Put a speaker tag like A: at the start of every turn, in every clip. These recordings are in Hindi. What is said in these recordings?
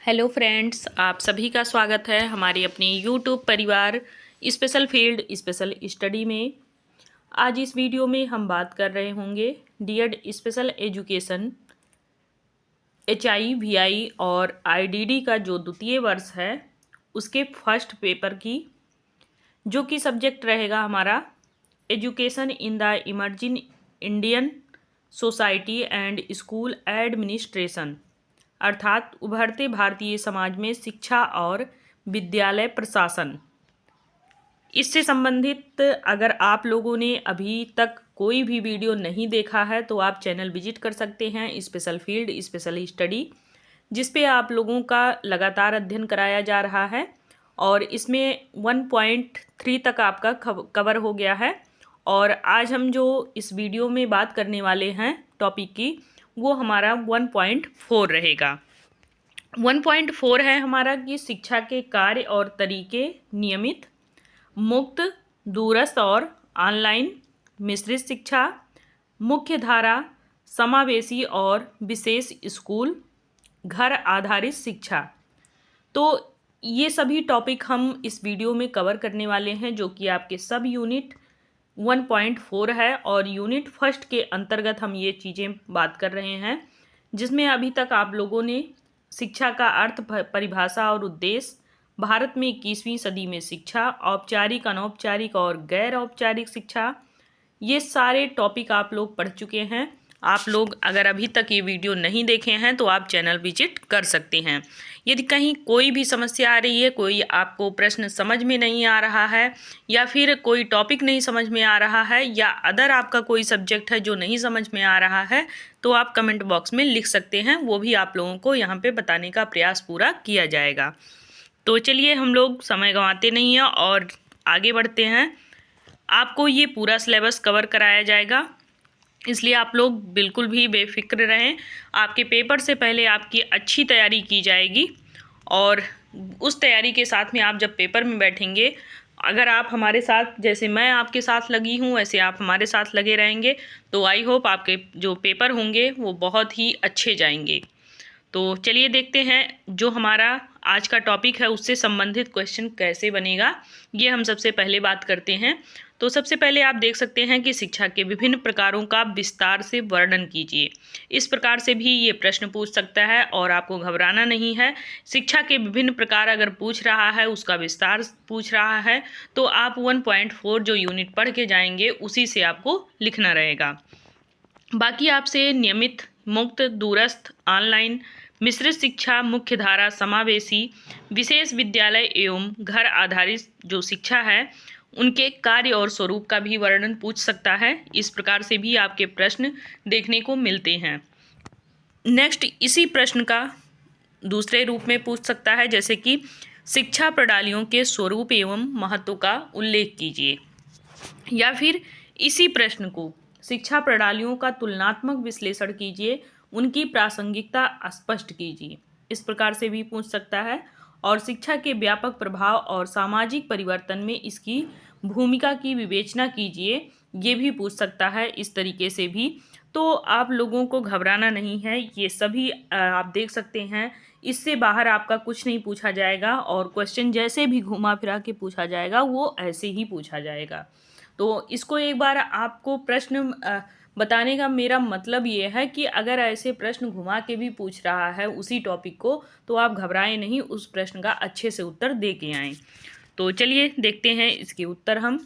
A: हेलो फ्रेंड्स, आप सभी का स्वागत है हमारी अपनी यूट्यूब परिवार स्पेशल फील्ड स्पेशल स्टडी में। आज इस वीडियो में हम बात कर रहे होंगे DEd special education HI VI और आईडीडी का जो द्वितीय वर्ष है उसके फर्स्ट पेपर की, जो कि सब्जेक्ट रहेगा हमारा education in the emerging Indian society and school administration, अर्थात उभरते भारतीय समाज में शिक्षा और विद्यालय प्रशासन। इससे संबंधित अगर आप लोगों ने अभी तक कोई भी वीडियो नहीं देखा है तो आप चैनल विजिट कर सकते हैं स्पेशल फील्ड स्पेशल स्टडी, जिस पे आप लोगों का लगातार अध्ययन कराया जा रहा है और इसमें 1.3 तक आपका कवर हो गया है। और आज हम जो इस वीडियो में बात करने वाले हैं टॉपिक की, वो हमारा 1.4 रहेगा। 1.4 है हमारा कि शिक्षा के कार्य और तरीके नियमित, मुक्त, दूरस्थ और ऑनलाइन, मिश्रित शिक्षा, मुख्य धारा, समावेशी और विशेष स्कूल, घर आधारित शिक्षा। तो ये सभी टॉपिक हम इस वीडियो में कवर करने वाले हैं, जो कि आपके सब यूनिट 1.4 है और यूनिट फर्स्ट के अंतर्गत हम ये चीज़ें बात कर रहे हैं, जिसमें अभी तक आप लोगों ने शिक्षा का अर्थ, परिभाषा और उद्देश्य, भारत में 21वीं सदी में शिक्षा, औपचारिक, अनौपचारिक और गैर औपचारिक शिक्षा, ये सारे टॉपिक आप लोग पढ़ चुके हैं। आप लोग अगर अभी तक ये वीडियो नहीं देखे हैं तो आप चैनल विजिट कर सकते हैं। यदि कहीं कोई भी समस्या आ रही है, कोई आपको प्रश्न समझ में नहीं आ रहा है या फिर कोई टॉपिक नहीं समझ में आ रहा है या अदर आपका कोई सब्जेक्ट है जो नहीं समझ में आ रहा है, तो आप कमेंट बॉक्स में लिख सकते हैं। वो भी आप लोगों को यहाँ पे बताने का प्रयास पूरा किया जाएगा। तो चलिए हम लोग समय गंवाते नहीं हैं और आगे बढ़ते हैं। आपको ये पूरा सिलेबस कवर कराया जाएगा, इसलिए आप लोग बिल्कुल भी बेफिक्र रहें। आपके पेपर से पहले आपकी अच्छी तैयारी की जाएगी और उस तैयारी के साथ में आप जब पेपर में बैठेंगे, अगर आप हमारे साथ, जैसे मैं आपके साथ लगी हूँ, वैसे आप हमारे साथ लगे रहेंगे, तो आई होप आपके जो पेपर होंगे वो बहुत ही अच्छे जाएंगे। तो चलिए देखते हैं जो हमारा आज का टॉपिक है उससे संबंधित क्वेश्चन कैसे बनेगा, ये हम सबसे पहले बात करते हैं। तो सबसे पहले आप देख सकते हैं कि शिक्षा के विभिन्न प्रकारों का विस्तार से वर्णन कीजिए। इस प्रकार से भी ये प्रश्न पूछ सकता है और आपको घबराना नहीं है। शिक्षा के विभिन्न प्रकार अगर पूछ रहा है, उसका विस्तार पूछ रहा है, तो आप 1.4 जो यूनिट पढ़ के जाएंगे उसी से आपको लिखना रहेगा। बाकी आपसे नियमित, मुक्त, दूरस्थ, ऑनलाइन, मिश्रित शिक्षा, मुख्य धारा, समावेशी, विशेष विद्यालय एवं घर आधारित जो शिक्षा है उनके कार्य और स्वरूप का भी वर्णन पूछ सकता है। इस प्रकार से भी आपके प्रश्न देखने को मिलते हैं। नेक्स्ट, इसी प्रश्न का दूसरे रूप में पूछ सकता है, जैसे कि शिक्षा प्रणालियों के स्वरूप एवं महत्व का उल्लेख कीजिए, या फिर इसी प्रश्न को शिक्षा प्रणालियों का तुलनात्मक विश्लेषण कीजिए, उनकी प्रासंगिकता स्पष्ट कीजिए। इस प्रकार से भी पूछ सकता है। और शिक्षा के व्यापक प्रभाव और सामाजिक परिवर्तन में इसकी भूमिका की विवेचना कीजिए, ये भी पूछ सकता है इस तरीके से भी। तो आप लोगों को घबराना नहीं है, ये सभी आप देख सकते हैं, इससे बाहर आपका कुछ नहीं पूछा जाएगा और क्वेश्चन जैसे भी घुमा फिरा के पूछा जाएगा वो ऐसे ही पूछा जाएगा। तो इसको एक बार आपको प्रश्न बताने का मेरा मतलब ये है कि अगर ऐसे प्रश्न घुमा के भी पूछ रहा है उसी टॉपिक को, तो आप घबराएं नहीं, उस प्रश्न का अच्छे से उत्तर दे के आएँ। तो चलिए देखते हैं इसके उत्तर हम।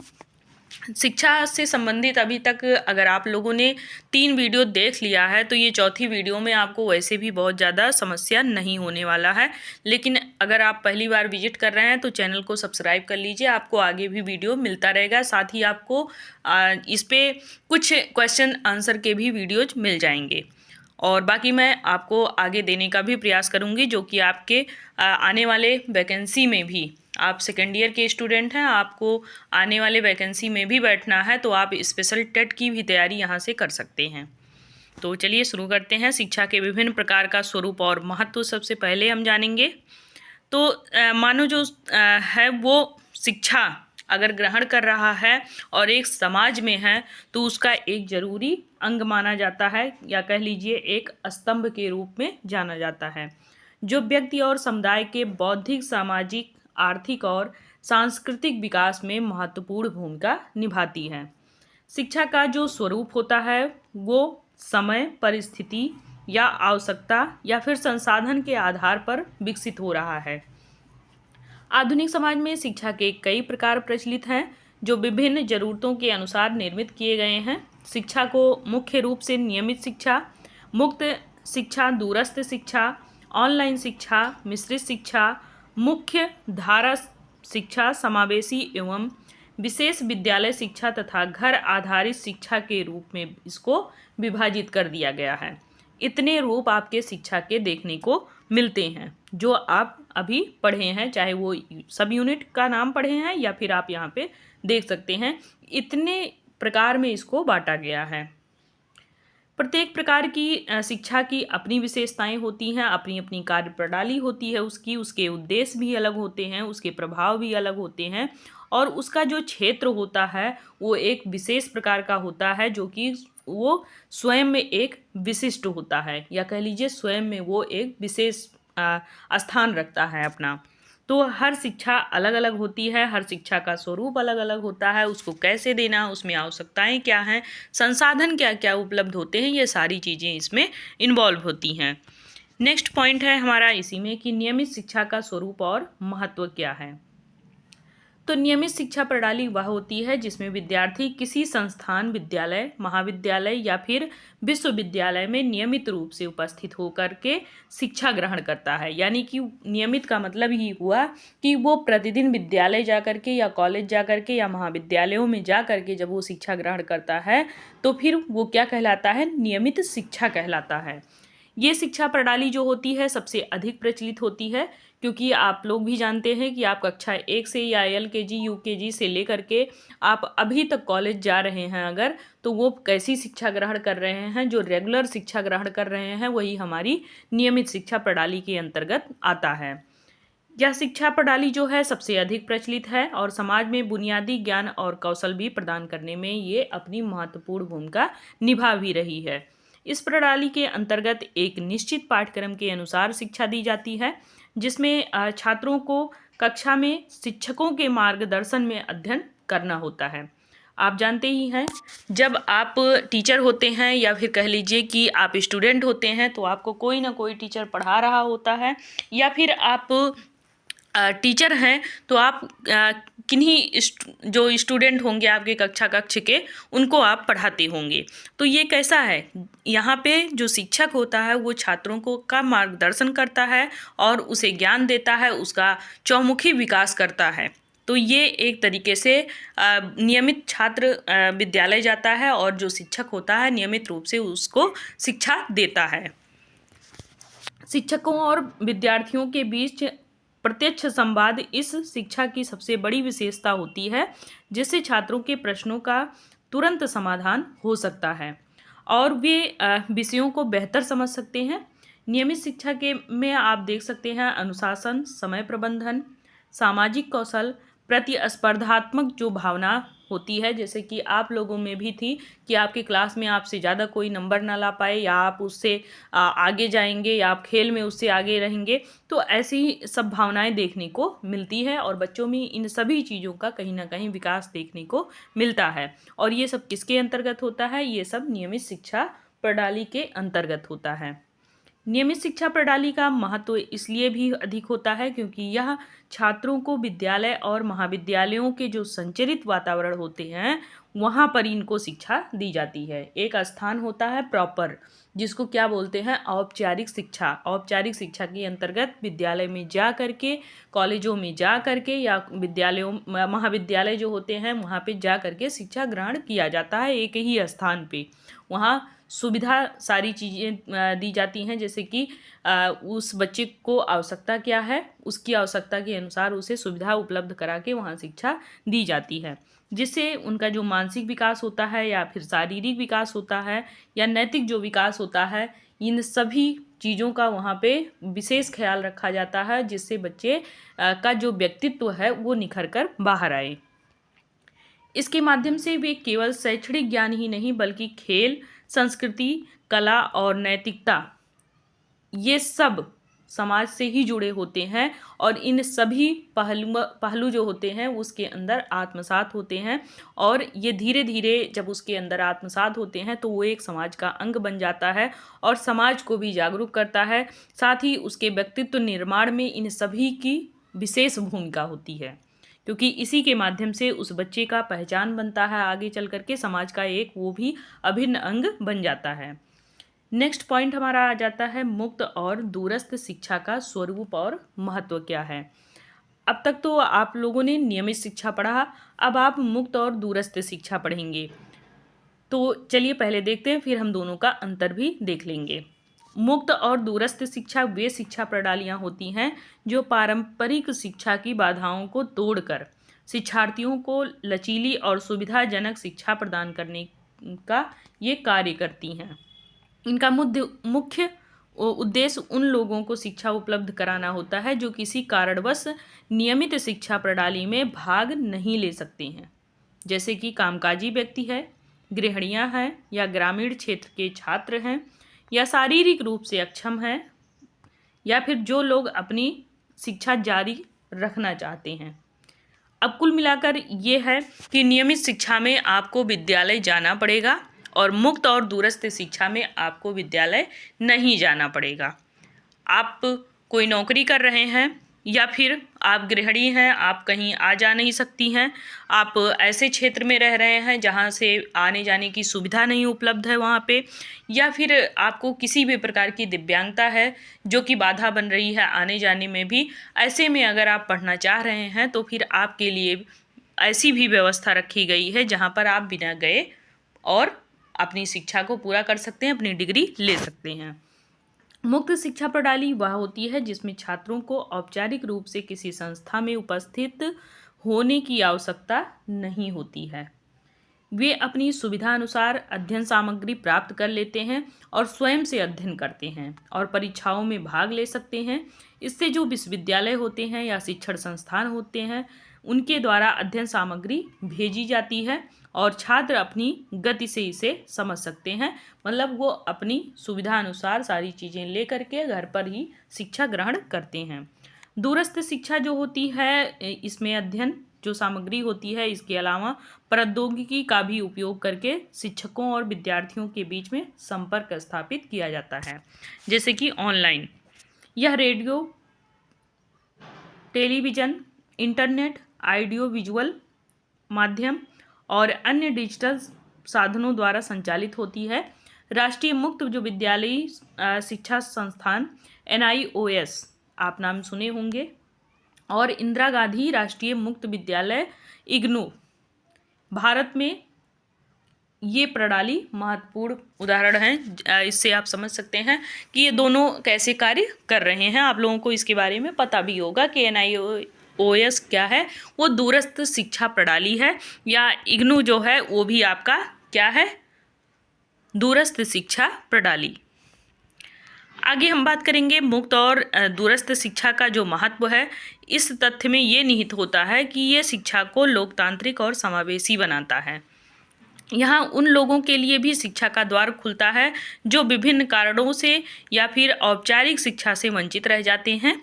A: शिक्षा से संबंधित अभी तक अगर आप लोगों ने 3 वीडियो देख लिया है तो ये चौथी वीडियो में आपको वैसे भी बहुत ज़्यादा समस्या नहीं होने वाला है। लेकिन अगर आप पहली बार विजिट कर रहे हैं तो चैनल को सब्सक्राइब कर लीजिए, आपको आगे भी वीडियो मिलता रहेगा। साथ ही आपको इस पर कुछ क्वेश्चन आंसर के भी वीडियोज मिल जाएंगे और बाकी मैं आपको आगे देने का भी प्रयास करूँगी, जो कि आपके आने वाले वैकेंसी में भी, आप सेकेंड ईयर के स्टूडेंट हैं, आपको आने वाले वैकेंसी में भी बैठना है, तो आप स्पेशल टेट की भी तैयारी यहाँ से कर सकते हैं। तो चलिए शुरू करते हैं। शिक्षा के विभिन्न प्रकार का स्वरूप और महत्व सबसे पहले हम जानेंगे। तो मानो जो है वो शिक्षा अगर ग्रहण कर रहा है और एक समाज में है तो उसका एक जरूरी अंग माना जाता है, या कह लीजिए एक स्तंभ के रूप में जाना जाता है। जो व्यक्ति और समुदाय के बौद्धिक, सामाजिक, आर्थिक और सांस्कृतिक विकास में महत्वपूर्ण भूमिका निभाती है। शिक्षा का जो स्वरूप होता है वो समय, परिस्थिति या आवश्यकता या फिर संसाधन के आधार पर विकसित हो रहा है। आधुनिक समाज में शिक्षा के कई प्रकार प्रचलित हैं जो विभिन्न जरूरतों के अनुसार निर्मित किए गए हैं। शिक्षा को मुख्य रूप से नियमित शिक्षा, मुक्त शिक्षा, दूरस्थ शिक्षा, ऑनलाइन शिक्षा, मिश्रित शिक्षा, मुख्य धारा शिक्षा, समावेशी एवं विशेष विद्यालय शिक्षा तथा घर आधारित शिक्षा के रूप में इसको विभाजित कर दिया गया है। इतने रूप आपके शिक्षा के देखने को मिलते हैं जो आप अभी पढ़े हैं, चाहे वो सब यूनिट का नाम पढ़े हैं या फिर आप यहाँ पे देख सकते हैं। इतने प्रकार में इसको बांटा गया है। प्रत्येक प्रकार की शिक्षा की अपनी विशेषताएं होती हैं, अपनी अपनी कार्य प्रणाली होती है उसकी, उसके उद्देश्य भी अलग होते हैं, उसके प्रभाव भी अलग होते हैं और उसका जो क्षेत्र होता है वो एक विशेष प्रकार का होता है जो कि वो स्वयं में एक विशिष्ट होता है, या कह लीजिए स्वयं में वो एक विशेष स्थान रखता है अपना। तो हर शिक्षा अलग अलग होती है, हर शिक्षा का स्वरूप अलग अलग होता है, उसको कैसे देना, उसमें आवश्यकताएं क्या हैं, संसाधन क्या क्या उपलब्ध होते हैं, ये सारी चीज़ें इसमें इन्वॉल्व होती हैं। नेक्स्ट पॉइंट है हमारा इसी में कि नियमित शिक्षा का स्वरूप और महत्व क्या है। तो नियमित शिक्षा प्रणाली वह होती है जिसमें विद्यार्थी किसी संस्थान, विद्यालय, महाविद्यालय या फिर विश्वविद्यालय में नियमित रूप से उपस्थित होकर के शिक्षा ग्रहण करता है। यानी कि नियमित का मतलब ही हुआ कि वो प्रतिदिन विद्यालय जा कर के या कॉलेज जा कर के या महाविद्यालयों में जा कर के जब वो शिक्षा ग्रहण करता है तो फिर वो क्या कहलाता है, नियमित शिक्षा कहलाता है। ये शिक्षा प्रणाली जो होती है सबसे अधिक प्रचलित होती है क्योंकि आप लोग भी जानते हैं कि आप कक्षा 1 से या LKG UKG से लेकर के आप अभी तक कॉलेज जा रहे हैं अगर, तो वो कैसी शिक्षा ग्रहण कर रहे हैं, जो रेगुलर शिक्षा ग्रहण कर रहे हैं वही हमारी नियमित शिक्षा प्रणाली के अंतर्गत आता है। यह शिक्षा प्रणाली जो है सबसे अधिक प्रचलित है और समाज में बुनियादी ज्ञान और कौशल भी प्रदान करने में ये अपनी महत्वपूर्ण भूमिका निभा भी रही है। इस प्रणाली के अंतर्गत एक निश्चित पाठ्यक्रम के अनुसार शिक्षा दी जाती है जिसमें छात्रों को कक्षा में शिक्षकों के मार्गदर्शन में अध्ययन करना होता है। आप जानते ही हैं जब आप टीचर होते हैं या फिर कह लीजिए कि आप स्टूडेंट होते हैं तो आपको कोई ना कोई टीचर पढ़ा रहा होता है, या फिर आप टीचर हैं तो आप किन्हीं जो स्टूडेंट होंगे आपके कक्ष के उनको आप पढ़ाते होंगे। तो ये कैसा है, यहाँ पे जो शिक्षक होता है वो छात्रों को का मार्गदर्शन करता है और उसे ज्ञान देता है, उसका चौमुखी विकास करता है। तो ये एक तरीके से नियमित छात्र विद्यालय जाता है और जो शिक्षक होता है नियमित रूप से उसको शिक्षा देता है। शिक्षकों और विद्यार्थियों के बीच प्रत्यक्ष संवाद इस शिक्षा की सबसे बड़ी विशेषता होती है जिससे छात्रों के प्रश्नों का तुरंत समाधान हो सकता है और वे विषयों को बेहतर समझ सकते हैं। नियमित शिक्षा के में आप देख सकते हैं अनुशासन, समय प्रबंधन, सामाजिक कौशल, प्रतिस्पर्धात्मक जो भावना होती है, जैसे कि आप लोगों में भी थी कि आपके क्लास में आपसे ज़्यादा कोई नंबर ना ला पाए या आप उससे आगे जाएंगे या आप खेल में उससे आगे रहेंगे, तो ऐसी सब भावनाएं देखने को मिलती है और बच्चों में इन सभी चीज़ों का कहीं ना कहीं विकास देखने को मिलता है। और ये सब किसके अंतर्गत होता है, ये सब नियमित शिक्षा प्रणाली के अंतर्गत होता है। नियमित शिक्षा प्रणाली का महत्व इसलिए भी अधिक होता है क्योंकि यह छात्रों को विद्यालय और महाविद्यालयों के जो संचरित वातावरण होते हैं वहाँ पर इनको शिक्षा दी जाती है। एक स्थान होता है प्रॉपर जिसको क्या बोलते हैं, औपचारिक शिक्षा। औपचारिक शिक्षा के अंतर्गत विद्यालय में जा करके, कॉलेजों में जा करके या विद्यालयों महाविद्यालय जो होते हैं वहाँ पे जा करके शिक्षा ग्रहण किया जाता है एक ही स्थान पे। वहाँ सुविधा सारी चीज़ें दी जाती हैं, जैसे कि उस बच्चे को आवश्यकता क्या है उसकी आवश्यकता के अनुसार उसे सुविधा उपलब्ध करा के वहाँ शिक्षा दी जाती है, जिससे उनका जो मानसिक विकास होता है या फिर शारीरिक विकास होता है या नैतिक जो विकास होता है, इन सभी चीज़ों का वहाँ पे विशेष ख्याल रखा जाता है जिससे बच्चे का जो व्यक्तित्व है वो निखर कर बाहर आए। इसके माध्यम से वे केवल शैक्षणिक ज्ञान ही नहीं बल्कि खेल, संस्कृति, कला और नैतिकता, ये सब समाज से ही जुड़े होते हैं और इन सभी पहलू जो होते हैं उसके अंदर आत्मसात होते हैं और ये धीरे धीरे जब उसके अंदर आत्मसात होते हैं तो वो एक समाज का अंग बन जाता है और समाज को भी जागरूक करता है। साथ ही उसके व्यक्तित्व निर्माण में इन सभी की विशेष भूमिका होती है, क्योंकि इसी के माध्यम से उस बच्चे का पहचान बनता है, आगे चल करके समाज का एक वो भी अभिन्न अंग बन जाता है। नेक्स्ट पॉइंट हमारा आ जाता है मुक्त और दूरस्थ शिक्षा का स्वरूप और महत्व क्या है। अब तक तो आप लोगों ने नियमित शिक्षा पढ़ा, अब आप मुक्त और दूरस्थ शिक्षा पढ़ेंगे। तो चलिए पहले देखते हैं, फिर हम दोनों का अंतर भी देख लेंगे। मुक्त और दूरस्थ शिक्षा वे शिक्षा प्रणालियाँ होती हैं जो पारंपरिक शिक्षा की बाधाओं को तोड़कर शिक्षार्थियों को लचीली और सुविधाजनक शिक्षा प्रदान करने का ये कार्य करती हैं। इनका मुख्य उद्देश्य उन लोगों को शिक्षा उपलब्ध कराना होता है जो किसी कारणवश नियमित शिक्षा प्रणाली में भाग नहीं ले सकते हैं, जैसे कि कामकाजी व्यक्ति है, गृहिणियां हैं, या ग्रामीण क्षेत्र के छात्र हैं, या शारीरिक रूप से अक्षम हैं, या फिर जो लोग अपनी शिक्षा जारी रखना चाहते हैं। अब कुल मिलाकर ये है कि नियमित शिक्षा में आपको विद्यालय जाना पड़ेगा और मुक्त और दूरस्थ शिक्षा में आपको विद्यालय नहीं जाना पड़ेगा। आप कोई नौकरी कर रहे हैं या फिर आप गृहिणी हैं, आप कहीं आ जा नहीं सकती हैं, आप ऐसे क्षेत्र में रह रहे हैं जहां से आने जाने की सुविधा नहीं उपलब्ध है वहां पे, या फिर आपको किसी भी प्रकार की दिव्यांगता है जो कि बाधा बन रही है आने जाने में भी, ऐसे में अगर आप पढ़ना चाह रहे हैं तो फिर आपके लिए ऐसी भी व्यवस्था रखी गई है जहां पर आप बिना गए और अपनी शिक्षा को पूरा कर सकते हैं, अपनी डिग्री ले सकते हैं। मुक्त शिक्षा प्रणाली वह होती है जिसमें छात्रों को औपचारिक रूप से किसी संस्था में उपस्थित होने की आवश्यकता नहीं होती है। वे अपनी सुविधा अनुसार अध्ययन सामग्री प्राप्त कर लेते हैं और स्वयं से अध्ययन करते हैं और परीक्षाओं में भाग ले सकते हैं। इससे जो विश्वविद्यालय होते हैं या शिक्षण संस्थान होते हैं उनके द्वारा अध्ययन सामग्री भेजी जाती है और छात्र अपनी गति से इसे समझ सकते हैं, मतलब वो अपनी सुविधा अनुसार सारी चीज़ें ले करके घर पर ही शिक्षा ग्रहण करते हैं। दूरस्थ शिक्षा जो होती है इसमें अध्ययन जो सामग्री होती है इसके अलावा प्रौद्योगिकी का भी उपयोग करके शिक्षकों और विद्यार्थियों के बीच में संपर्क स्थापित किया जाता है, जैसे कि ऑनलाइन। यह radio, television, internet, audio visual माध्यम और अन्य डिजिटल साधनों द्वारा संचालित होती है। राष्ट्रीय मुक्त जो विद्यालयी शिक्षा संस्थान NIOS आप नाम सुने होंगे, और इंदिरा गांधी राष्ट्रीय मुक्त विद्यालय IGNOU, भारत में ये प्रणाली महत्वपूर्ण उदाहरण हैं। इससे आप समझ सकते हैं कि ये दोनों कैसे कार्य कर रहे हैं। आप लोगों को इसके बारे में पता भी होगा कि NIOS क्या है, वो दूरस्थ शिक्षा प्रणाली है, या IGNOU जो है वो भी आपका क्या है, दूरस्थ शिक्षा प्रणाली। आगे हम बात करेंगे मुक्त और दूरस्थ शिक्षा का जो महत्व है। इस तथ्य में ये निहित होता है कि ये शिक्षा को लोकतांत्रिक और समावेशी बनाता है। यहाँ उन लोगों के लिए भी शिक्षा का द्वार खुलता है जो विभिन्न कारणों से या फिर औपचारिक शिक्षा से वंचित रह जाते हैं।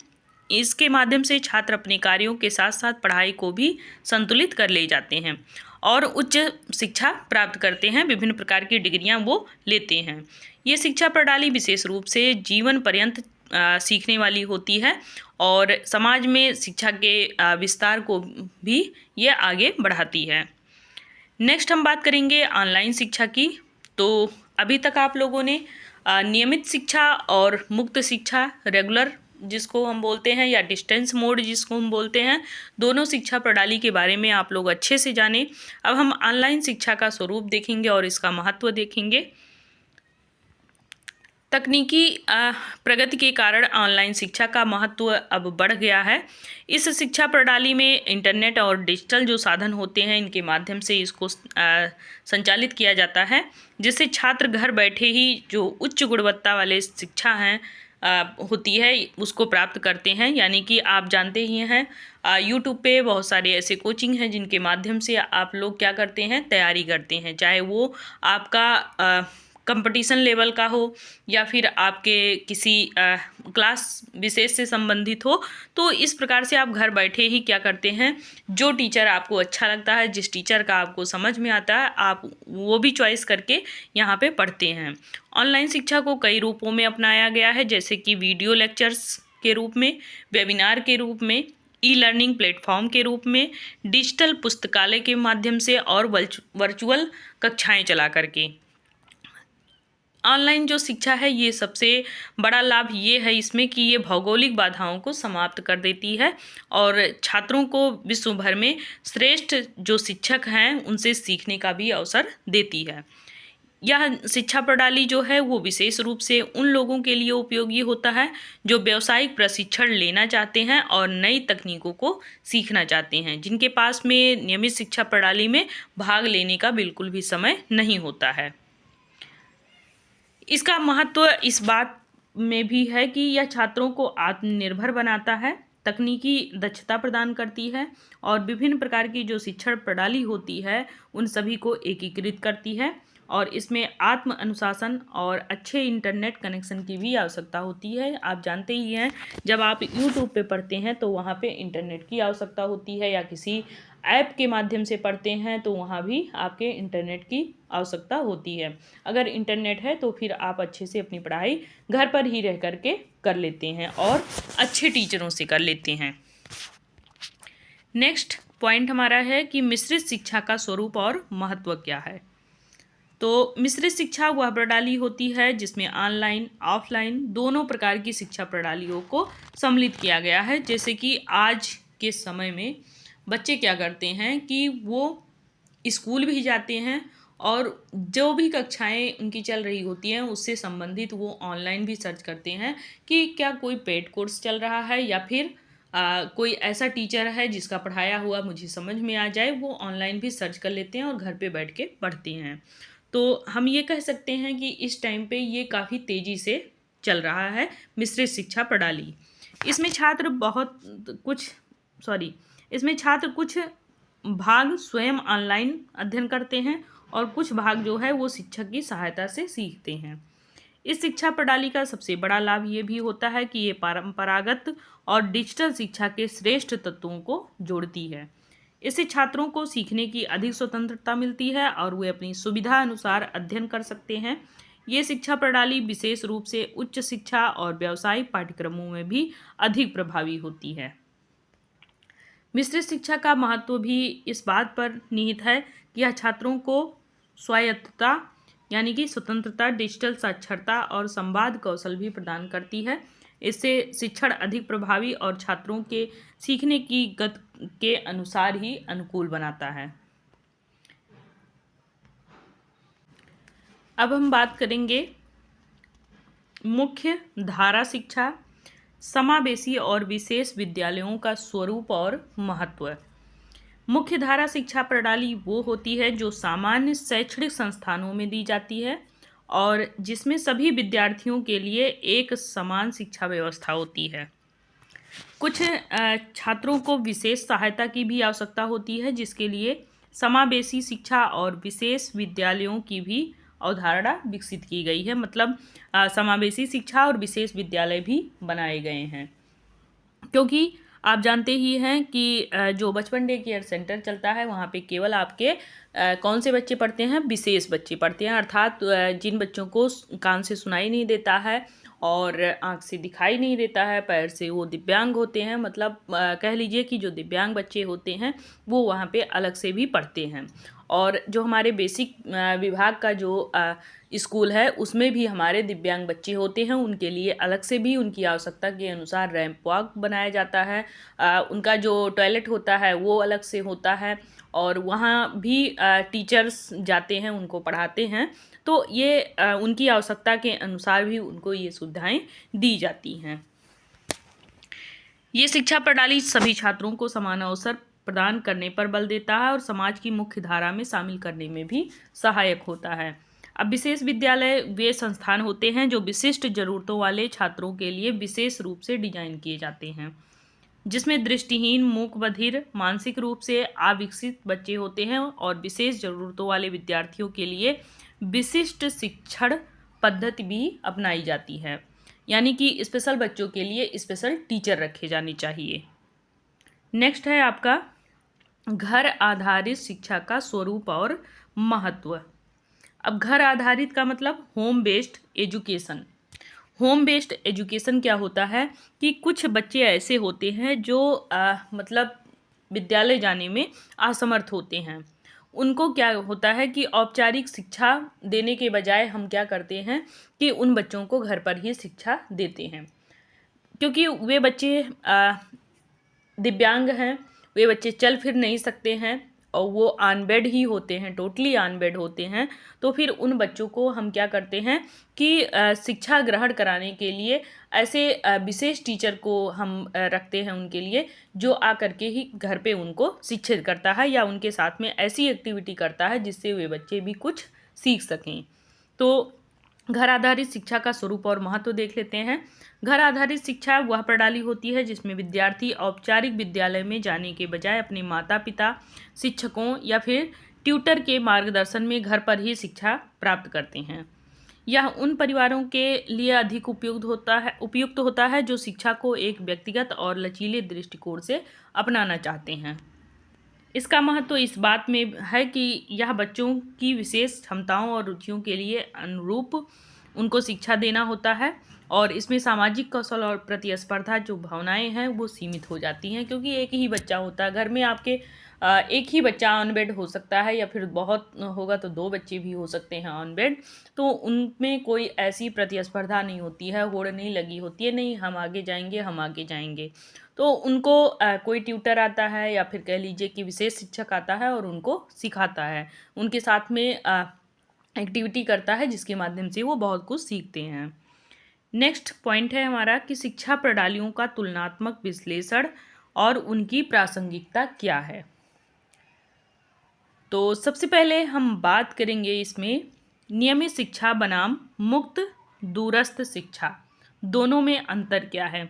A: इसके माध्यम से छात्र अपने कार्यों के साथ साथ पढ़ाई को भी संतुलित कर ले जाते हैं और उच्च शिक्षा प्राप्त करते हैं, विभिन्न प्रकार की डिग्रियां वो लेते हैं। ये शिक्षा प्रणाली विशेष रूप से जीवन पर्यंत सीखने वाली होती है और समाज में शिक्षा के विस्तार को भी ये आगे बढ़ाती है। नेक्स्ट हम बात करेंगे ऑनलाइन शिक्षा की। तो अभी तक आप लोगों ने नियमित शिक्षा और मुक्त शिक्षा, रेगुलर जिसको हम बोलते हैं या डिस्टेंस मोड जिसको हम बोलते हैं, दोनों शिक्षा प्रणाली के बारे में आप लोग अच्छे से जानें। अब हम ऑनलाइन शिक्षा का स्वरूप देखेंगे और इसका महत्व देखेंगे। तकनीकी प्रगति के कारण ऑनलाइन शिक्षा का महत्व अब बढ़ गया है। इस शिक्षा प्रणाली में इंटरनेट और डिजिटल जो साधन होते हैं इनके माध्यम से इसको संचालित किया जाता है, जिससे छात्र घर बैठे ही जो उच्च गुणवत्ता वाले शिक्षा हैं होती है उसको प्राप्त करते हैं। यानी कि आप जानते ही हैं यूट्यूब पे बहुत सारे ऐसे कोचिंग हैं जिनके माध्यम से आप लोग क्या करते हैं, तैयारी करते हैं, चाहे वो आपका कंपटीशन लेवल का हो या फिर आपके किसी क्लास विशेष से संबंधित हो, तो इस प्रकार से आप घर बैठे ही क्या करते हैं, जो टीचर आपको अच्छा लगता है, जिस टीचर का आपको समझ में आता है, आप वो भी चॉइस करके यहाँ पे पढ़ते हैं। ऑनलाइन शिक्षा को कई रूपों में अपनाया गया है, जैसे कि वीडियो लेक्चर्स के रूप में, वेबिनार के रूप में, ई लर्निंग प्लेटफॉर्म के रूप में, डिजिटल पुस्तकालय के माध्यम से और वर्चुअल कक्षाएं चला करके। ऑनलाइन जो शिक्षा है ये सबसे बड़ा लाभ ये है इसमें कि ये भौगोलिक बाधाओं को समाप्त कर देती है और छात्रों को विश्व भर में श्रेष्ठ जो शिक्षक हैं उनसे सीखने का भी अवसर देती है। यह शिक्षा प्रणाली जो है वो विशेष रूप से उन लोगों के लिए उपयोगी होता है जो व्यावसायिक प्रशिक्षण लेना चाहते हैं और नई तकनीकों को सीखना चाहते हैं, जिनके पास में नियमित शिक्षा प्रणाली में भाग लेने का बिल्कुल भी समय नहीं होता है। इसका महत्व इस बात में भी है कि यह छात्रों को आत्मनिर्भर बनाता है, तकनीकी दक्षता प्रदान करती है और विभिन्न प्रकार की जो शिक्षण प्रणाली होती है उन सभी को एकीकृत करती है और इसमें आत्म अनुशासन और अच्छे इंटरनेट कनेक्शन की भी आवश्यकता होती है। आप जानते ही हैं जब आप यूट्यूब पे पढ़ते हैं तो वहाँ पे इंटरनेट की आवश्यकता होती है, या किसी ऐप के माध्यम से पढ़ते हैं तो वहाँ भी आपके इंटरनेट की आवश्यकता होती है। अगर इंटरनेट है तो फिर आप अच्छे से अपनी पढ़ाई घर पर ही रह करके कर लेते हैं और अच्छे टीचरों से कर लेते हैं। नेक्स्ट पॉइंट हमारा है कि मिश्रित शिक्षा का स्वरूप और महत्व क्या है। तो मिश्रित शिक्षा वह प्रणाली होती है जिसमें ऑनलाइन ऑफलाइन दोनों प्रकार की शिक्षा प्रणालियों को सम्मिलित किया गया है। जैसे कि आज के समय में बच्चे क्या करते हैं कि वो स्कूल भी जाते हैं और जो भी कक्षाएं उनकी चल रही होती हैं उससे संबंधित वो ऑनलाइन भी सर्च करते हैं कि क्या कोई पेड कोर्स चल रहा है या फिर कोई ऐसा टीचर है जिसका पढ़ाया हुआ मुझे समझ में आ जाए। वो ऑनलाइन भी सर्च कर लेते हैं और घर पे बैठ के पढ़ते हैं। तो हम ये कह सकते हैं कि इस टाइम पे ये काफ़ी तेज़ी से चल रहा है मिश्रित शिक्षा प्रणाली। इसमें छात्र कुछ भाग स्वयं ऑनलाइन अध्ययन करते हैं और कुछ भाग जो है वो शिक्षक की सहायता से सीखते हैं। इस शिक्षा प्रणाली का सबसे बड़ा लाभ ये भी होता है कि ये परंपरागत और डिजिटल शिक्षा के श्रेष्ठ तत्वों को जोड़ती है। इससे छात्रों को सीखने की अधिक स्वतंत्रता मिलती है और वे अपनी सुविधा अनुसार अध्ययन कर सकते हैं। ये शिक्षा प्रणाली विशेष रूप से उच्च शिक्षा और व्यावसायिक पाठ्यक्रमों में भी अधिक प्रभावी होती है। मिश्रित शिक्षा का महत्व भी इस बात पर निहित है कि यह छात्रों को स्वायत्तता यानी कि स्वतंत्रता, डिजिटल साक्षरता और संवाद कौशल भी प्रदान करती है। इससे शिक्षण अधिक प्रभावी और छात्रों के सीखने की गति के अनुसार ही अनुकूल बनाता है। अब हम बात करेंगे मुख्य धारा शिक्षा, समावेशी और विशेष विद्यालयों का स्वरूप और महत्व। मुख्य धारा शिक्षा प्रणाली वो होती है जो सामान्य शैक्षणिक संस्थानों में दी जाती है और जिसमें सभी विद्यार्थियों के लिए एक समान शिक्षा व्यवस्था होती है। कुछ छात्रों को विशेष सहायता की भी आवश्यकता होती है, जिसके लिए समावेशी शिक्षा और विशेष विद्यालयों की भी अवधारणा विकसित की गई है। मतलब समावेशी शिक्षा और विशेष विद्यालय भी बनाए गए हैं, क्योंकि आप जानते ही हैं कि जो बचपन डे केयर सेंटर चलता है वहाँ पे केवल आपके कौन से बच्चे पढ़ते हैं, विशेष बच्चे पढ़ते हैं। अर्थात जिन बच्चों को कान से सुनाई नहीं देता है और आँख से दिखाई नहीं देता है, पैर से वो दिव्यांग होते हैं, मतलब कह लीजिए कि जो दिव्यांग बच्चे होते हैं वो वहाँ पे अलग से भी पढ़ते हैं। और जो हमारे बेसिक विभाग का जो स्कूल है उसमें भी हमारे दिव्यांग बच्चे होते हैं, उनके लिए अलग से भी उनकी आवश्यकता के अनुसार रैंप वॉक बनाया जाता है। उनका जो टॉयलेट होता है वो अलग से होता है और वहाँ भी टीचर्स जाते हैं, उनको पढ़ाते हैं। तो ये उनकी आवश्यकता के अनुसार भी उनको ये सुविधाएं दी जाती हैं। ये शिक्षा प्रणाली सभी छात्रों को समान अवसर प्रदान करने पर बल देता है और समाज की मुख्य धारा में शामिल करने में भी सहायक होता है। अब विशेष विद्यालय वे संस्थान होते हैं जो विशिष्ट जरूरतों वाले छात्रों के लिए विशेष रूप से डिजाइन किए जाते हैं, जिसमें दृष्टिहीन, मूक बधिर, मानसिक रूप से अविकसित बच्चे होते हैं और विशेष जरूरतों वाले विद्यार्थियों के लिए विशिष्ट शिक्षण पद्धति भी अपनाई जाती है, यानी कि स्पेशल बच्चों के लिए स्पेशल टीचर रखे जाने चाहिए। नेक्स्ट है आपका घर आधारित शिक्षा का स्वरूप और महत्व। अब घर आधारित का मतलब home based education. Home based education क्या होता है कि कुछ बच्चे ऐसे होते हैं जो मतलब विद्यालय जाने में असमर्थ होते हैं। उनको क्या होता है कि औपचारिक शिक्षा देने के बजाय हम क्या करते हैं कि उन बच्चों को घर पर ही शिक्षा देते हैं, क्योंकि वे बच्चे दिव्यांग हैं, वे बच्चे चल फिर नहीं सकते हैं और वो ऑन बेड ही होते हैं, टोटली ऑन बेड होते हैं। तो फिर उन बच्चों को हम क्या करते हैं कि शिक्षा ग्रहण कराने के लिए ऐसे विशेष टीचर को हम रखते हैं उनके लिए, जो आकर के ही घर पे उनको शिक्षित करता है या उनके साथ में ऐसी एक्टिविटी करता है जिससे वे बच्चे भी कुछ सीख सकें। तो घर आधारित शिक्षा का स्वरूप और महत्व देख लेते हैं। घर आधारित शिक्षा वह प्रणाली होती है जिसमें विद्यार्थी औपचारिक विद्यालय में जाने के बजाय अपने माता पिता, शिक्षकों या फिर ट्यूटर के मार्गदर्शन में घर पर ही शिक्षा प्राप्त करते हैं। यह उन परिवारों के लिए अधिक उपयुक्त होता है जो शिक्षा को एक व्यक्तिगत और लचीले दृष्टिकोण से अपनाना चाहते हैं। इसका महत्व इस बात में है कि यह बच्चों की विशेष क्षमताओं और रुचियों के लिए अनुरूप उनको शिक्षा देना होता है, और इसमें सामाजिक कौशल और प्रतिस्पर्धा जो भावनाएं हैं वो सीमित हो जाती हैं, क्योंकि एक ही बच्चा होता है घर में। आपके एक ही बच्चा ऑन बेड हो सकता है, या फिर बहुत होगा तो 2 बच्चे भी हो सकते हैं ऑन बेड। तो उनमें कोई ऐसी प्रतिस्पर्धा नहीं होती है, होड़ नहीं लगी होती है, नहीं हम आगे जाएंगे हम आगे जाएंगे। तो उनको कोई ट्यूटर आता है या फिर कह लीजिए कि विशेष शिक्षक आता है और उनको सिखाता है, उनके साथ में एक्टिविटी करता है, जिसके माध्यम से वो बहुत कुछ सीखते हैं। नेक्स्ट पॉइंट है हमारा कि शिक्षा प्रणालियों का तुलनात्मक विश्लेषण और उनकी प्रासंगिकता क्या है। तो सबसे पहले हम बात करेंगे इसमें नियमित शिक्षा बनाम मुक्त दूरस्थ शिक्षा, दोनों में अंतर क्या है।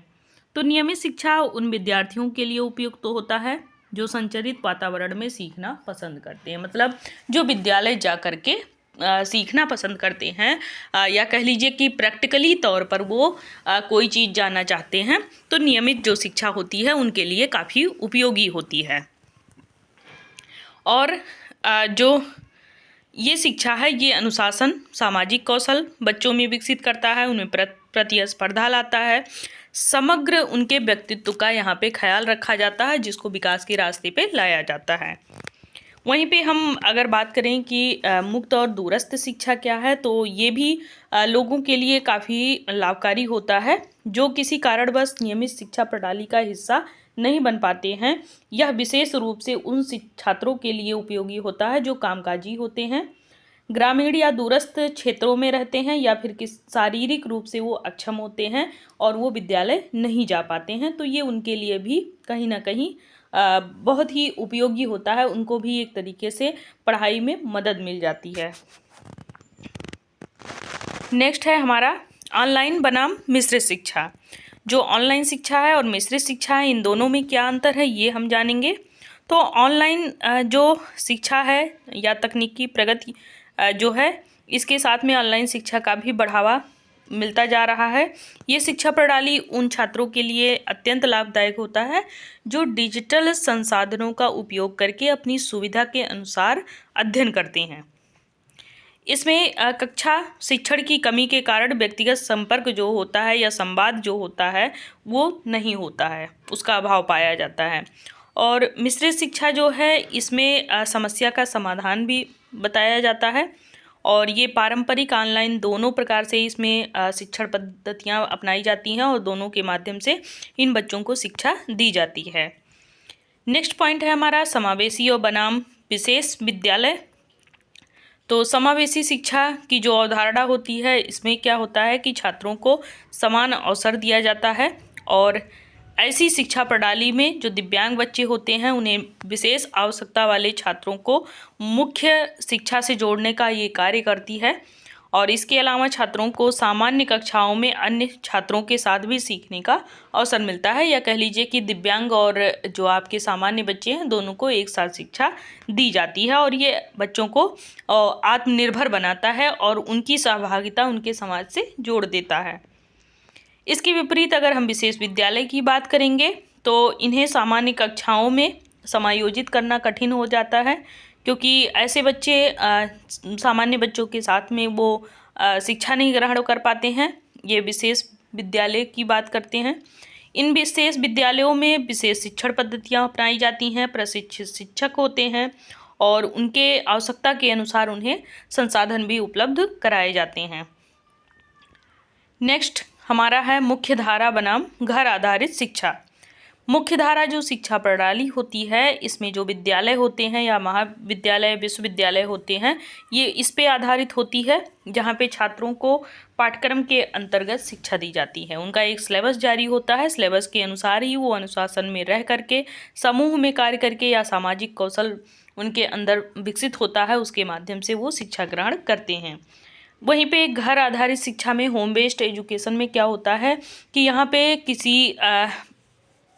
A: तो नियमित शिक्षा उन विद्यार्थियों के लिए उपयुक्त होता है जो संचरित वातावरण में सीखना पसंद करते हैं, मतलब जो विद्यालय जा कर के सीखना पसंद करते हैं, या कह लीजिए कि प्रैक्टिकली तौर पर वो कोई चीज़ जानना चाहते हैं, तो नियमित जो शिक्षा होती है उनके लिए काफ़ी उपयोगी होती है। और जो ये शिक्षा है ये अनुशासन, सामाजिक कौशल बच्चों में विकसित करता है, उनमें प्रतिस्पर्धा लाता है, समग्र उनके व्यक्तित्व का यहाँ पे ख्याल रखा जाता है, जिसको विकास के रास्ते पे लाया जाता है। वहीं पे हम अगर बात करें कि मुक्त और दूरस्थ शिक्षा क्या है, तो ये भी लोगों के लिए काफ़ी लाभकारी होता है जो किसी कारणवश नियमित शिक्षा प्रणाली का हिस्सा नहीं बन पाते हैं। यह विशेष रूप से उन छात्रों के लिए उपयोगी होता है जो कामकाजी होते हैं, ग्रामीण या दूरस्थ क्षेत्रों में रहते हैं, या फिर किस शारीरिक रूप से वो अक्षम होते हैं और वो विद्यालय नहीं जा पाते हैं। तो ये उनके लिए भी कहीं ना कहीं बहुत ही उपयोगी होता है, उनको भी एक तरीके से पढ़ाई में मदद मिल जाती है। नेक्स्ट है हमारा ऑनलाइन बनाम मिश्रित शिक्षा। जो ऑनलाइन शिक्षा है और मिश्रित शिक्षा है, इन दोनों में क्या अंतर है ये हम जानेंगे। तो ऑनलाइन जो शिक्षा है या तकनीकी प्रगति जो है, इसके साथ में ऑनलाइन शिक्षा का भी बढ़ावा मिलता जा रहा है। ये शिक्षा प्रणाली उन छात्रों के लिए अत्यंत लाभदायक होता है जो डिजिटल संसाधनों का उपयोग करके अपनी सुविधा के अनुसार अध्ययन करते हैं। इसमें कक्षा शिक्षण की कमी के कारण व्यक्तिगत संपर्क जो होता है या संवाद जो होता है वो नहीं होता है, उसका अभाव पाया जाता है। और मिश्रित शिक्षा जो है इसमें समस्या का समाधान भी बताया जाता है, और ये पारंपरिक ऑनलाइन दोनों प्रकार से इसमें शिक्षण पद्धतियाँ अपनाई जाती हैं और दोनों के माध्यम से इन बच्चों को शिक्षा दी जाती है। नेक्स्ट पॉइंट है हमारा समावेशी और बनाम विशेष विद्यालय। तो समावेशी शिक्षा की जो अवधारणा होती है, इसमें क्या होता है कि छात्रों को समान अवसर दिया जाता है, और ऐसी शिक्षा प्रणाली में जो दिव्यांग बच्चे होते हैं उन्हें विशेष आवश्यकता वाले छात्रों को मुख्य शिक्षा से जोड़ने का ये कार्य करती है। और इसके अलावा छात्रों को सामान्य कक्षाओं में अन्य छात्रों के साथ भी सीखने का अवसर मिलता है, या कह लीजिए कि दिव्यांग और जो आपके सामान्य बच्चे हैं दोनों को एक साथ शिक्षा दी जाती है, और ये बच्चों को आत्मनिर्भर बनाता है और उनकी सहभागिता उनके समाज से जोड़ देता है। इसके विपरीत अगर हम विशेष विद्यालय की बात करेंगे तो इन्हें सामान्य कक्षाओं में समायोजित करना कठिन हो जाता है, क्योंकि ऐसे बच्चे सामान्य बच्चों के साथ में वो शिक्षा नहीं ग्रहण कर पाते हैं। ये विशेष विद्यालय की बात करते हैं। इन विशेष विद्यालयों में विशेष शिक्षण पद्धतियाँ अपनाई जाती हैं, प्रशिक्षित शिक्षक होते हैं और उनके आवश्यकता के अनुसार उन्हें संसाधन भी उपलब्ध कराए जाते हैं। नेक्स्ट हमारा है मुख्य धारा बनाम घर आधारित शिक्षा। मुख्य धारा जो शिक्षा प्रणाली होती है, इसमें जो विद्यालय होते हैं या महाविद्यालय विश्वविद्यालय होते हैं, ये इस पे आधारित होती है, जहाँ पे छात्रों को पाठ्यक्रम के अंतर्गत शिक्षा दी जाती है। उनका एक सिलेबस जारी होता है, सिलेबस के अनुसार ही वो अनुशासन में रह करके, समूह में कार्य करके या सामाजिक कौशल उनके अंदर विकसित होता है, उसके माध्यम से वो शिक्षा ग्रहण करते हैं। वहीं पे घर आधारित शिक्षा में, होम बेस्ड एजुकेशन में क्या होता है कि यहाँ पे किसी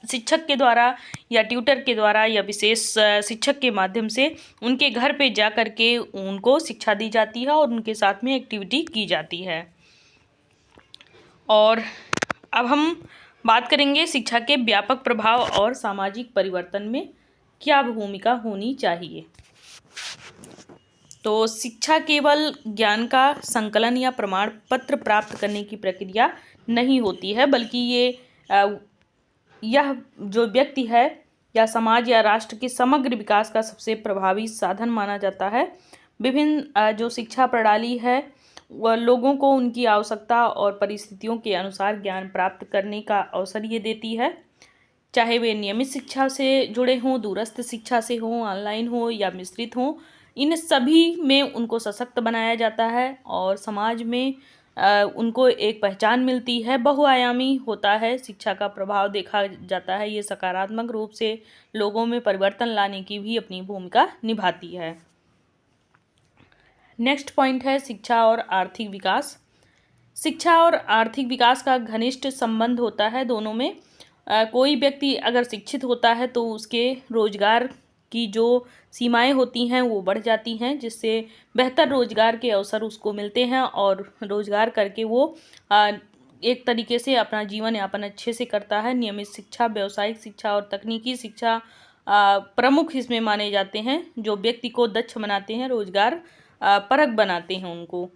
A: शिक्षक के द्वारा या ट्यूटर के द्वारा या विशेष शिक्षक के माध्यम से उनके घर पे जा कर के उनको शिक्षा दी जाती है और उनके साथ में एक्टिविटी की जाती है। और अब हम बात करेंगे शिक्षा के व्यापक प्रभाव और सामाजिक परिवर्तन में क्या भूमिका होनी चाहिए। तो शिक्षा केवल ज्ञान का संकलन या प्रमाण पत्र प्राप्त करने की प्रक्रिया नहीं होती है, बल्कि यह जो व्यक्ति है या समाज या राष्ट्र के समग्र विकास का सबसे प्रभावी साधन माना जाता है। विभिन्न जो शिक्षा प्रणाली है वह लोगों को उनकी आवश्यकता और परिस्थितियों के अनुसार ज्ञान प्राप्त करने का अवसर ये देती है, चाहे वे नियमित शिक्षा से जुड़े हों, दूरस्थ शिक्षा से हों, ऑनलाइन हो या मिश्रित हों। इन सभी में उनको सशक्त बनाया जाता है और समाज में उनको एक पहचान मिलती है। बहुआयामी होता है शिक्षा का प्रभाव, देखा जाता है ये सकारात्मक रूप से लोगों में परिवर्तन लाने की भी अपनी भूमिका निभाती है। नेक्स्ट पॉइंट है शिक्षा और आर्थिक विकास। शिक्षा और आर्थिक विकास का घनिष्ठ संबंध होता है दोनों में। कोई व्यक्ति अगर शिक्षित होता है तो उसके रोजगार की जो सीमाएं होती हैं वो बढ़ जाती हैं, जिससे बेहतर रोजगार के अवसर उसको मिलते हैं और रोजगार करके वो एक तरीके से अपना जीवन यापन अच्छे से करता है। नियमित शिक्षा, व्यावसायिक शिक्षा और तकनीकी शिक्षा प्रमुख इसमें माने जाते हैं, जो व्यक्ति को दक्ष बनाते हैं, रोजगार परक बनाते हैं उनको।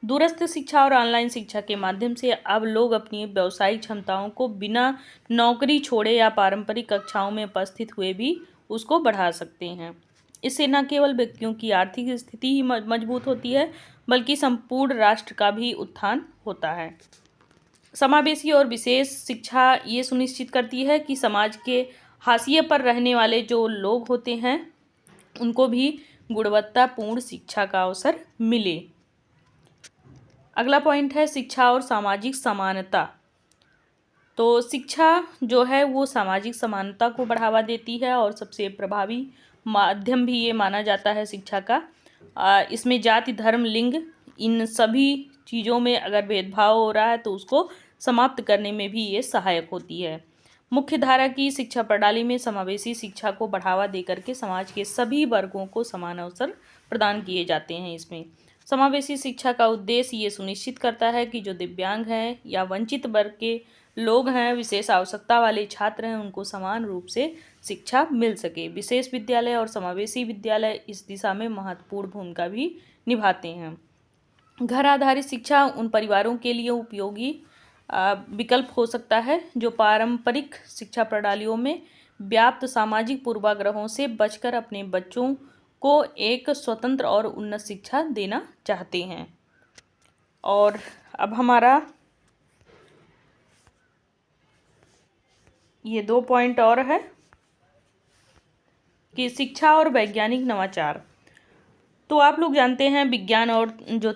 A: दूरस्थ शिक्षा और ऑनलाइन शिक्षा के माध्यम से अब लोग अपनी व्यावसायिक क्षमताओं को बिना नौकरी छोड़े या पारंपरिक कक्षाओं में उपस्थित हुए भी उसको बढ़ा सकते हैं। इससे न केवल व्यक्तियों की आर्थिक स्थिति ही मजबूत होती है, बल्कि संपूर्ण राष्ट्र का भी उत्थान होता है। समावेशी और विशेष शिक्षा ये सुनिश्चित करती है कि समाज के हाशिए पर रहने वाले जो लोग होते हैं उनको भी गुणवत्तापूर्ण शिक्षा का अवसर मिले। अगला पॉइंट है शिक्षा और सामाजिक समानता। तो शिक्षा जो है वो सामाजिक समानता को बढ़ावा देती है और सबसे प्रभावी माध्यम भी ये माना जाता है शिक्षा का। इसमें जाति, धर्म, लिंग, इन सभी चीज़ों में अगर भेदभाव हो रहा है तो उसको समाप्त करने में भी ये सहायक होती है। मुख्य धारा की शिक्षा प्रणाली में समावेशी शिक्षा को बढ़ावा देकर के समाज के सभी वर्गों को समान अवसर प्रदान किए जाते हैं। इसमें समावेशी शिक्षा का उद्देश्य ये सुनिश्चित करता है कि जो दिव्यांग हैं या वंचित वर्ग के लोग हैं, विशेष आवश्यकता वाले छात्र हैं, उनको समान रूप से शिक्षा मिल सके। विशेष विद्यालय और समावेशी विद्यालय इस दिशा में महत्वपूर्ण भूमिका भी निभाते हैं। घर आधारित शिक्षा उन परिवारों के लिए उपयोगी विकल्प हो सकता है जो पारंपरिक शिक्षा प्रणालियों में व्याप्त सामाजिक पूर्वाग्रहों से बचकर अपने बच्चों को एक स्वतंत्र और उन्नत शिक्षा देना चाहते हैं। और अब हमारा ये 2 पॉइंट और है कि शिक्षा और वैज्ञानिक नवाचार। तो आप लोग जानते हैं विज्ञान और जो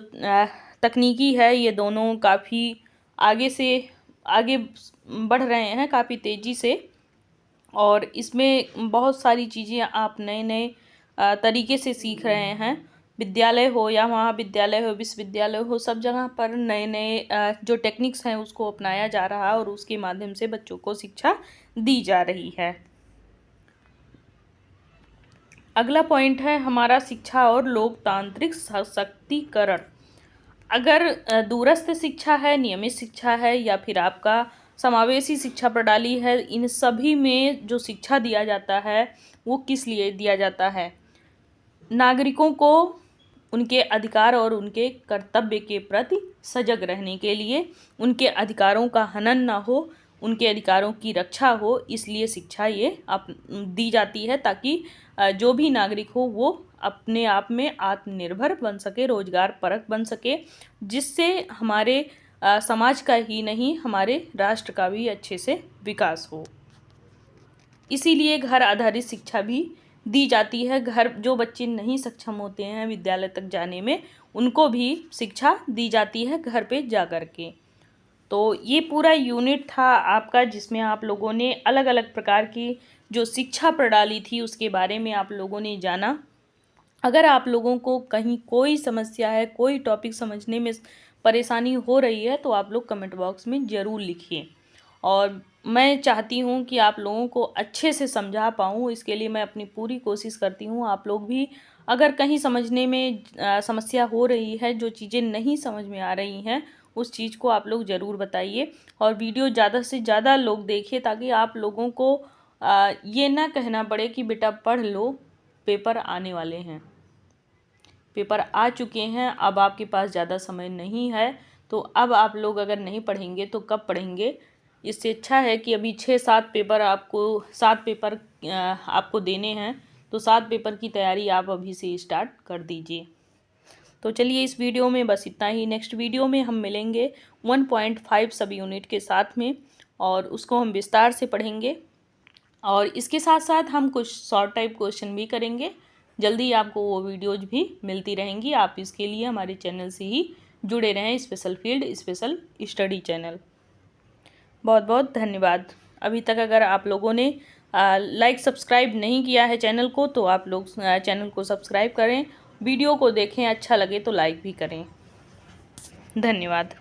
A: तकनीकी है ये दोनों काफ़ी आगे बढ़ रहे हैं काफ़ी तेज़ी से, और इसमें बहुत सारी चीज़ें आप नए नए तरीके से सीख रहे हैं। विद्यालय हो या महाविद्यालय हो, विश्वविद्यालय हो, सब जगह पर नए नए जो टेक्निक्स हैं उसको अपनाया जा रहा है और उसके माध्यम से बच्चों को शिक्षा दी जा रही है। अगला पॉइंट है हमारा शिक्षा और लोकतांत्रिक सशक्तिकरण। अगर दूरस्थ शिक्षा है, नियमित शिक्षा है या फिर आपका समावेशी शिक्षा प्रणाली है, इन सभी में जो शिक्षा दिया जाता है वो किस लिए दिया जाता है? नागरिकों को उनके अधिकार और उनके कर्तव्य के प्रति सजग रहने के लिए, उनके अधिकारों का हनन ना हो, उनके अधिकारों की रक्षा हो, इसलिए शिक्षा ये दी जाती है ताकि जो भी नागरिक हो वो अपने आप में आत्मनिर्भर बन सके, रोजगार परक बन सके, जिससे हमारे समाज का ही नहीं हमारे राष्ट्र का भी अच्छे से विकास हो। इसीलिए घर आधारित शिक्षा भी दी जाती है। घर जो बच्चे नहीं सक्षम होते हैं विद्यालय तक जाने में, उनको भी शिक्षा दी जाती है घर पे जा कर के। तो ये पूरा यूनिट था आपका, जिसमें आप लोगों ने अलग अलग प्रकार की जो शिक्षा प्रणाली थी उसके बारे में आप लोगों ने जाना। अगर आप लोगों को कहीं कोई समस्या है, कोई टॉपिक समझने में परेशानी हो रही है, तो आप लोग कमेंट बॉक्स में ज़रूर लिखिए। और मैं चाहती हूँ कि आप लोगों को अच्छे से समझा पाऊँ, इसके लिए मैं अपनी पूरी कोशिश करती हूँ। आप लोग भी अगर कहीं समझने में समस्या हो रही है, जो चीज़ें नहीं समझ में आ रही हैं, उस चीज़ को आप लोग ज़रूर बताइए और वीडियो ज़्यादा से ज़्यादा लोग देखिए, ताकि आप लोगों को ये ना कहना पड़े कि बेटा पढ़ लो, पेपर आने वाले हैं। पेपर आ चुके हैं, अब आपके पास ज़्यादा समय नहीं है, तो अब आप लोग अगर नहीं पढ़ेंगे तो कब पढ़ेंगे? इससे अच्छा है कि अभी 6-7 पेपर आपको देने हैं, तो 7 पेपर की तैयारी आप अभी से स्टार्ट कर दीजिए। तो चलिए इस वीडियो में बस इतना ही। नेक्स्ट वीडियो में हम मिलेंगे 1.5 सब यूनिट के साथ में, और उसको हम विस्तार से पढ़ेंगे और इसके साथ साथ हम कुछ शॉर्ट टाइप क्वेश्चन भी करेंगे। जल्दी आपको वो वीडियोज भी मिलती रहेंगी। आप इसके लिए हमारे चैनल से ही जुड़े रहें, special field special study channel. बहुत बहुत धन्यवाद। अभी तक अगर आप लोगों ने लाइक सब्सक्राइब नहीं किया है चैनल को, तो आप लोग चैनल को सब्सक्राइब करें, वीडियो को देखें, अच्छा लगे तो लाइक भी करें। धन्यवाद।